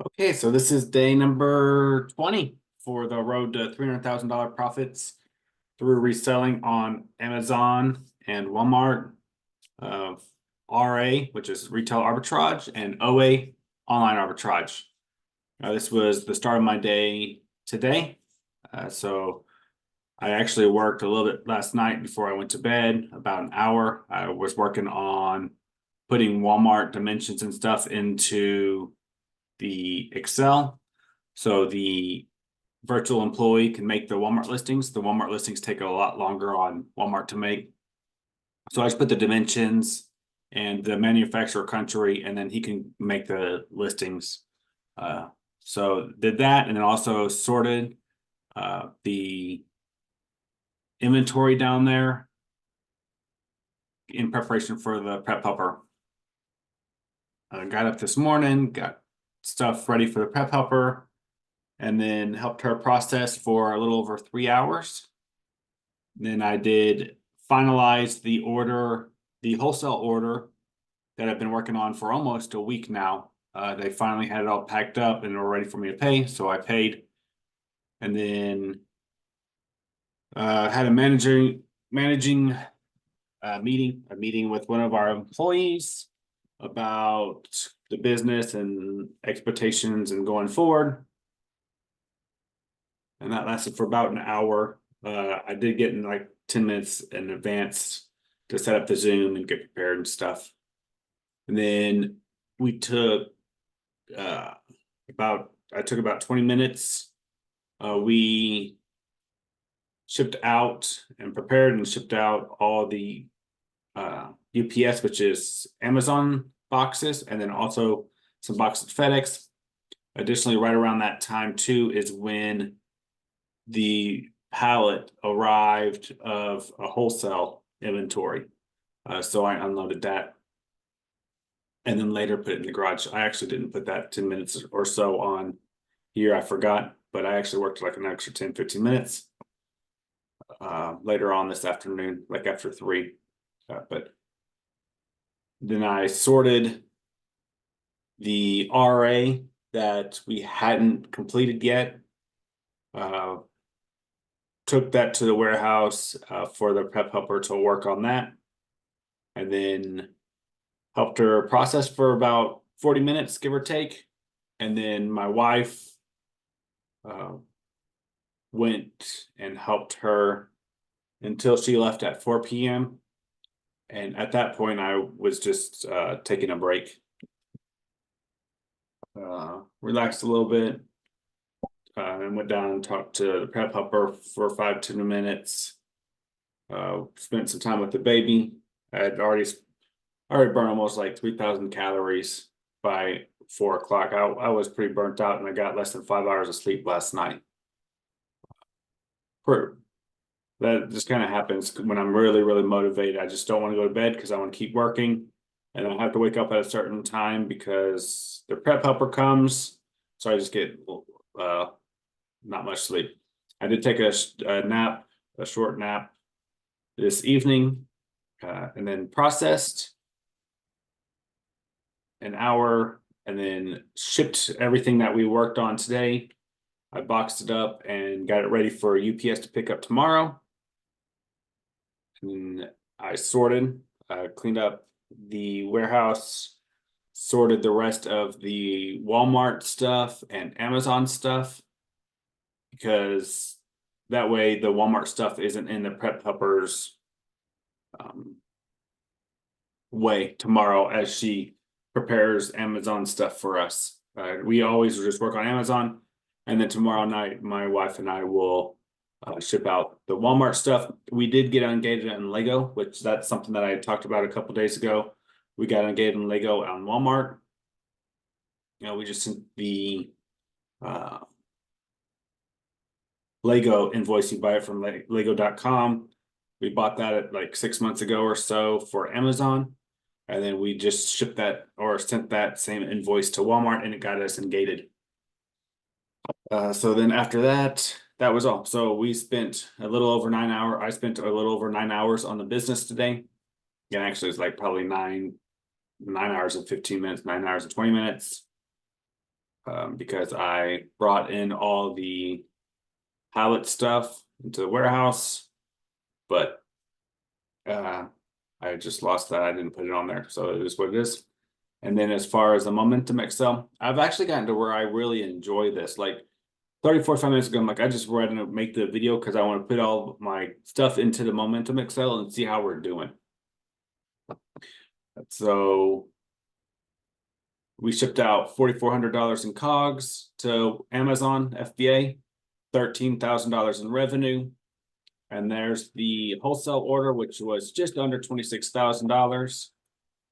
Okay, so this is day number 20 for the road to $300,000 profits through reselling on Amazon and Walmart, uh, RA, which is retail arbitrage, and OA, online arbitrage. This was the start of my day today. So I actually worked a little bit last night before I went to bed, about an hour. I was working on putting Walmart dimensions and stuff into the Excel. So the virtual employee can make the Walmart listings. The Walmart listings take a lot longer on Walmart to make. So I just put the dimensions and the manufacturer country, and then he can make the listings. So did that, and then also sorted the inventory down there in preparation for the prep helper. I got up this morning, got stuff ready for the prep helper, and then helped her process for a little over 3 hours. Then I did finalize the order, the wholesale order that I've been working on for almost a week now. They finally had it all packed up and were ready for me to pay, so I paid. And then had a managing meeting with one of our employees about the business and expectations and going forward. And that lasted for about an hour. I did get in like 10 minutes in advance to set up the Zoom and get prepared and stuff. And then we took I took about 20 minutes. We shipped out and prepared and shipped out all the UPS, which is Amazon boxes, and then also some boxes FedEx. Additionally, right around that time too is when the pallet arrived of a wholesale inventory. So I unloaded that and then later put it in the garage. I actually didn't put that 10 minutes or so on here. I forgot, but I actually worked like an extra 10, 15 minutes later on this afternoon, like after 3. But then I sorted the RA that we hadn't completed yet. Took that to the warehouse for the prep helper to work on that, and then helped her process for about 40 minutes, give or take. And then my wife went and helped her until she left at 4 p.m. And at that point, I was just taking a break. Relaxed a little bit. And went down and talked to the prep helper for 5-10 minutes. Spent some time with the baby. I had already burned almost like 3,000 calories by 4 o'clock. I was pretty burnt out, and I got less than 5 hours of sleep last night. That just kind of happens when I'm really, really motivated. I just don't want to go to bed because I want to keep working, and I have to wake up at a certain time because the prep helper comes. So I just get not much sleep. I did take a nap, a short nap this evening, and then processed an hour, and then shipped everything that we worked on today. I boxed it up and got it ready for UPS to pick up tomorrow. And I sorted, cleaned up the warehouse, sorted the rest of the Walmart stuff and Amazon stuff, because that way the Walmart stuff isn't in the prep helper's way tomorrow as she prepares Amazon stuff for us. We always just work on Amazon, and then tomorrow night my wife and I will ship out the Walmart stuff. We did get engaged in Lego, which that's something that I talked about a couple days ago. We got engaged in Lego on Walmart. We just sent the Lego invoice. You buy it from lego.com. We bought that at like 6 months ago or so for Amazon. And then we just shipped that or sent that same invoice to Walmart, and it got us engaged. So then after that, that was all. So we spent a little over 9 hours. I spent a little over 9 hours on the business today. Yeah, actually it's like probably 9 hours and 15 minutes, 9 hours and 20 minutes. because I brought in all the pallet stuff into the warehouse, but I just lost that. I didn't put it on there, so it is what it is. And then as far as the Momentum Excel, I've actually gotten to where I really enjoy this. Like 30, 45 minutes ago, I'm like, I just wanted to make the video because I want to put all my stuff into the Momentum Excel and see how we're doing. So we shipped out $4,400 in COGS to Amazon FBA, $13,000 in revenue. And there's the wholesale order, which was just under $26,000.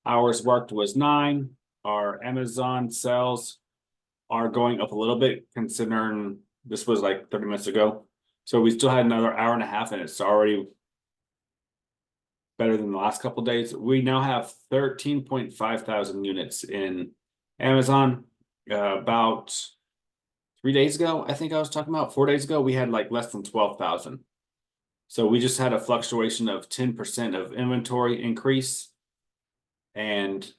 Hours worked was 9. Our Amazon sales are going up a little bit considering this was like 30 minutes ago. So we still had another hour and a half and it's already better than the last couple of days. We now have 13.5 thousand units in Amazon. About 3 days ago, I think I was talking about 4 days ago, we had like less than 12,000. So we just had a fluctuation of 10% of inventory increase. And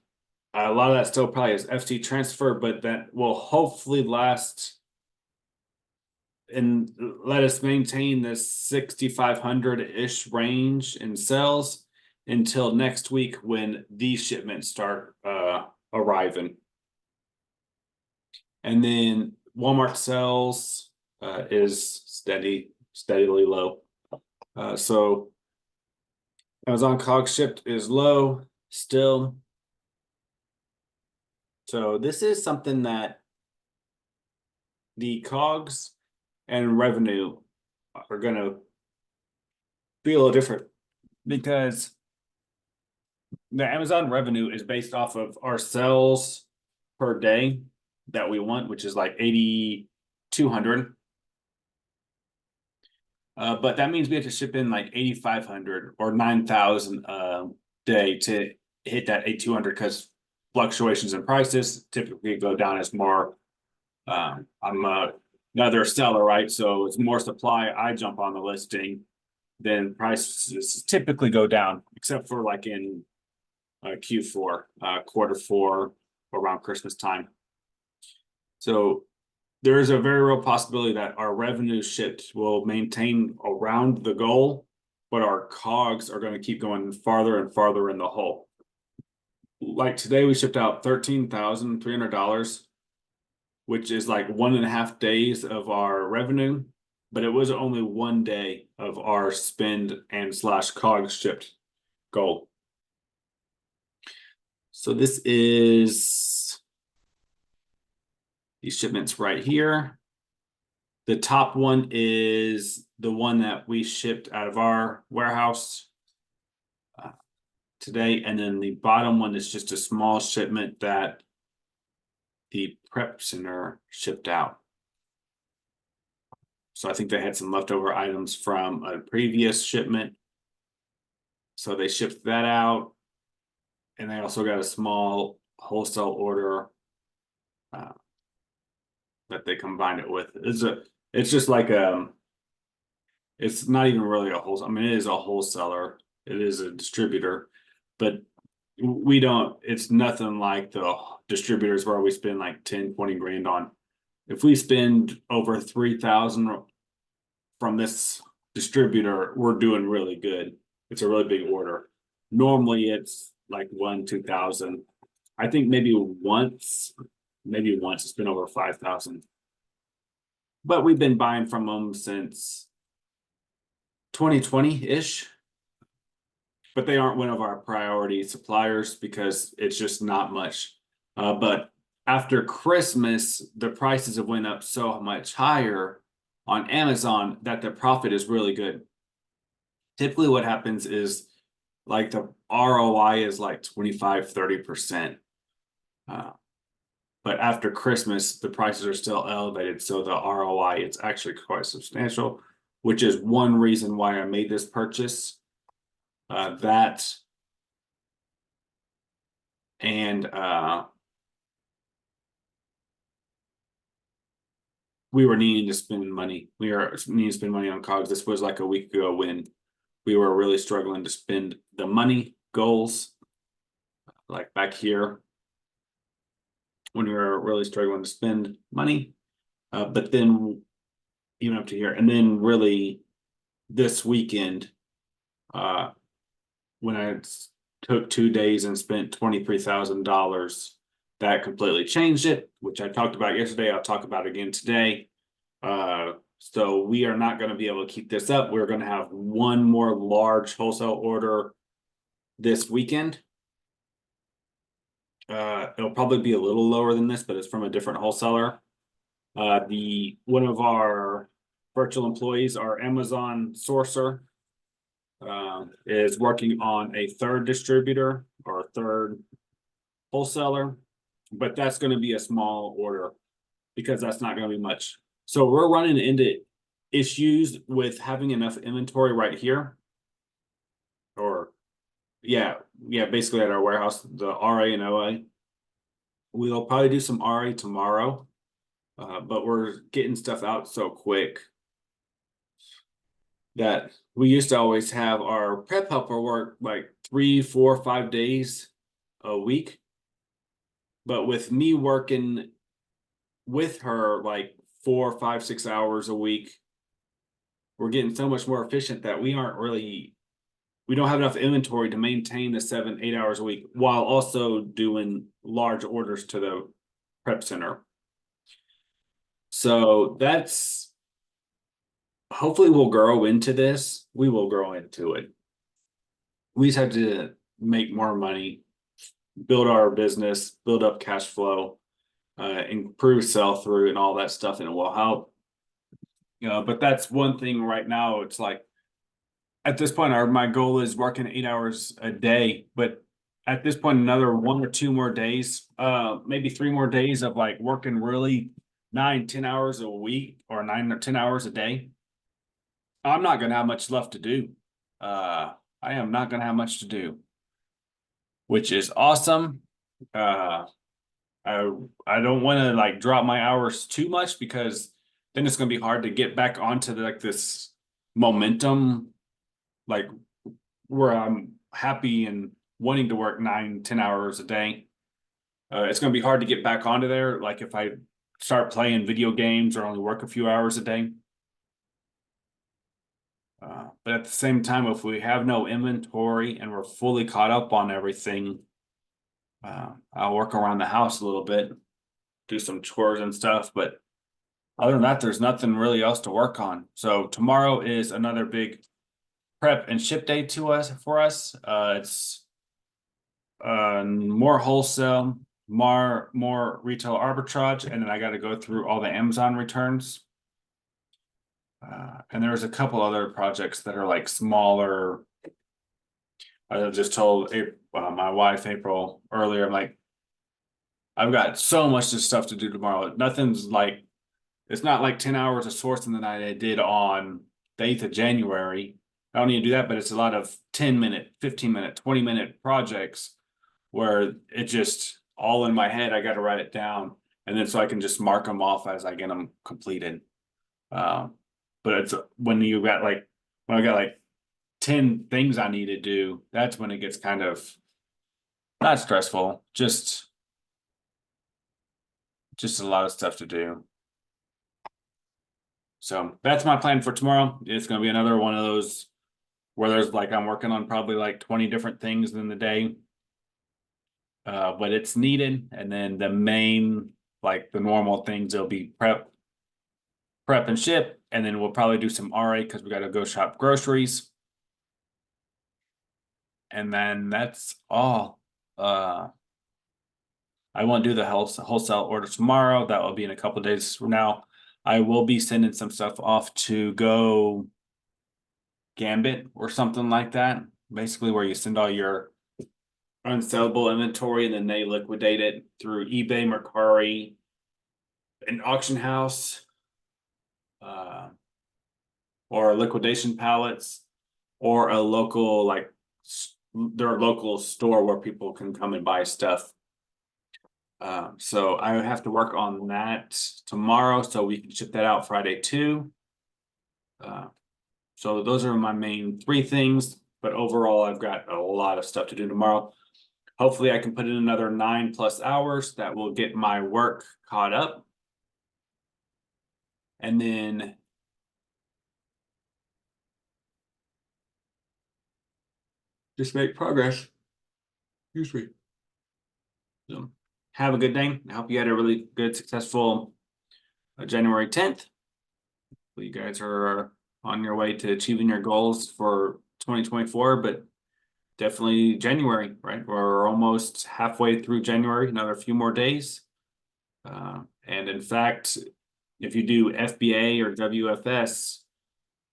a lot of that still probably is FC transfer, but that will hopefully last and let us maintain this 6,500-ish range in sales until next week when these shipments start arriving. And then Walmart sales is steadily low. So Amazon COGS shipped is low still. So this is something that the COGS and revenue are going to be a little different because the Amazon revenue is based off of our sales per day that we want, which is like 8,200. But that means we have to ship in like 8,500 or 9,000 a day to hit that 8,200 because fluctuations in prices typically go down as more. I'm another seller, right? So it's more supply. I jump on the listing, then prices typically go down, except for like in Q4, Q4, around Christmas time. So there is a very real possibility that our revenue shipped will maintain around the goal, but our COGS are going to keep going farther and farther in the hole. Like today, we shipped out $13,300, which is like 1.5 days of our revenue, but it was only 1 day of our spend and slash COGS shipped goal. So this is these shipments right here. The top one is the one that we shipped out of our warehouse today. And then the bottom one is just a small shipment that the prep center shipped out. So I think they had some leftover items from a previous shipment. So they shipped that out. And they also got a small wholesale order that they combined it with. It's just like it's not even really a wholesale. I mean, it is a wholesaler. It is a distributor, but we don't, it's nothing like the distributors where we spend like 10, 20 grand on. If we spend over 3,000 from this distributor, we're doing really good. It's a really big order. Normally it's like 2,000. I think maybe once it's been over 5,000. But we've been buying from them since 2020-ish. But they aren't one of our priority suppliers because it's just not much. But after Christmas, the prices have went up so much higher on Amazon that the profit is really good. Typically what happens is like the ROI is like 25-30%. But after Christmas, the prices are still elevated. So the ROI, it's actually quite substantial, which is one reason why I made this purchase. That and we were needing to spend money. We are needing to spend money on COGS. This was like a week ago when we were really struggling to spend the money goals. Like back here, when we were really struggling to spend money. But then even up to here, and then really this weekend, when I took 2 days and spent $23,000, that completely changed it, which I talked about yesterday. I'll talk about again today. So we are not going to be able to keep this up. We're going to have one more large wholesale order this weekend. It'll probably be a little lower than this, but it's from a different wholesaler. One of our virtual employees, our Amazon sourcer, is working on a third distributor or a third wholesaler, but that's going to be a small order because that's not going to be much. So we're running into issues with having enough inventory right here, or yeah, basically at our warehouse, the RA and OA. We'll probably do some RA tomorrow, but we're getting stuff out so quick that we used to always have our prep helper work like 3, 4, 5 days a week. But with me working with her like 4, 5, 6 hours a week, we're getting so much more efficient that we don't have enough inventory to maintain the 7, 8 hours a week while also doing large orders to the prep center. So that's hopefully we'll grow into this. We will grow into it. We just have to make more money, build our business, build up cash flow, improve sell through and all that stuff, and it will help. But that's one thing right now. It's like at this point, my goal is working 8 hours a day, but at this point, another 1 or 2 more days, maybe 3 more days of like working really 9, 10 hours a week or 9 or 10 hours a day. I'm not going to have much left to do. I am not going to have much to do, which is awesome. I don't want to like drop my hours too much because then it's going to be hard to get back onto like this momentum, like where I'm happy and wanting to work 9, 10 hours a day. It's going to be hard to get back onto there. Like if I start playing video games or only work a few hours a day. But at the same time, if we have no inventory and we're fully caught up on everything, I'll work around the house a little bit, do some chores and stuff. But other than that, there's nothing really else to work on. So tomorrow is another big prep and ship day for us. It's more wholesale, more retail arbitrage, and then I got to go through all the Amazon returns. And there's a couple other projects that are like smaller. I just told my wife April earlier, I'm like, I've got so much stuff to do tomorrow. Nothing's like, it's not like 10 hours of sourcing that I did on the 8th of January. I don't need to do that, but it's a lot of 10-minute, 15-minute, 20-minute projects where it just all in my head. I got to write it down, and then so I can just mark them off as I get them completed. But it's when I got like 10 things I need to do, that's when it gets kind of not stressful, just a lot of stuff to do. So that's my plan for tomorrow. It's going to be another one of those where there's like, I'm working on probably like 20 different things in the day. But it's needed. And then the main, like the normal things, it'll be prep and ship. And then we'll probably do some RA because we got to go shop groceries. And then that's all. I won't do the wholesale order tomorrow. That will be in a couple of days from now. I will be sending some stuff off to Go Gambit or something like that. Basically where you send all your unsellable inventory and then they liquidate it through eBay, Mercari, an auction house, or liquidation pallets, or a local, like their local store where people can come and buy stuff. So I have to work on that tomorrow so we can ship that out Friday too. So those are my main 3 things, but overall I've got a lot of stuff to do tomorrow. hopefully I can put in another 9+ hours that will get my work caught up. And then just make progress. Excuse me. So have a good day. I hope you had a really good, successful January 10th. You guys are on your way to achieving your goals for 2024, but definitely January, right? We're almost halfway through January, another few more days. And in fact, if you do FBA or WFS,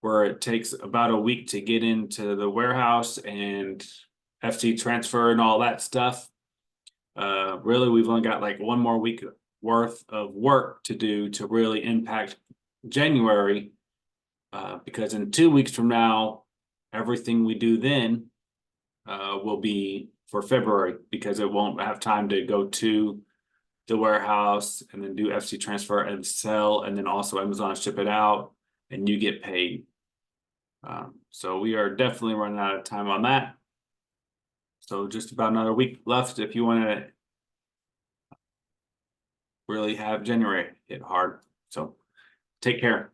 where it takes about a week to get into the warehouse and FT transfer and all that stuff, really we've only got like one more week worth of work to do to really impact January, because in 2 weeks from now, everything we do then will be for February, because it won't have time to go to the warehouse and then do FC transfer and sell, and then also Amazon ship it out and you get paid. So we are definitely running out of time on that. So just about another week left if you want to really have January hit hard. So take care.